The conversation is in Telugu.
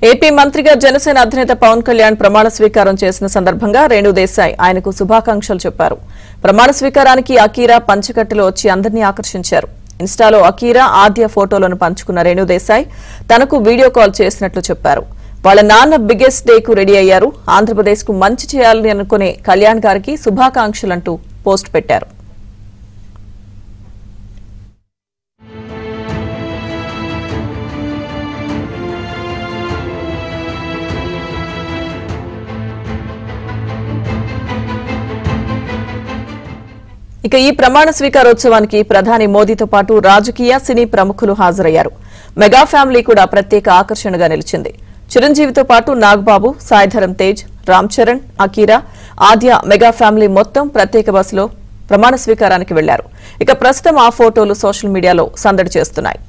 ఏపీ మంత్రిగా జనసేన అధినేత పవన్ కళ్యాణ్ ప్రమాణ స్వీకారం చేసిన సందర్భంగా రేణు దేశాయ్ ఆయనకు శుభాకాంక్షలు చెప్పారు. ప్రమాణ స్వీకారానికి అకీరా పంచకట్టులో వచ్చి అందరినీ ఆకర్షించారు. ఇన్స్టాలో అకీరా ఆద్య ఫోటోలను పంచుకున్న రేణు దేశాయ్ తనకు వీడియో కాల్ చేసినట్లు చెప్పారు. వాళ్ళ నాన్న బిగ్గెస్ట్ డే కు రెడీ అయ్యారు. ఆంధ్రప్రదేశ్ కు మంచి చేయాలని అనుకునే కళ్యాణ్ గారికి శుభాకాంక్షలంటూ పోస్ట్ పెట్టారు. ఇక ఈ ప్రమాణ స్వీకారోత్సవానికి ప్రధాని మోదీతో పాటు రాజకీయ సినీ ప్రముఖులు హాజరయ్యారు. మెగా ఫ్యామిలీ కూడా ప్రత్యేక ఆకర్షణగా నిలిచింది. చిరంజీవితో పాటు నాగబాబు, సాయిధరం తేజ్, రామ్ చరణ్, అకీరా, ఆద్య మెగా ఫ్యామిలీ మొత్తం ప్రత్యేక బస్సులో ప్రమాణ స్వీకారానికి వెళ్లారు. ఇక ప్రస్తుతం ఆ ఫోటోలు సోషల్ మీడియాలో సందడి చేస్తున్నాయి.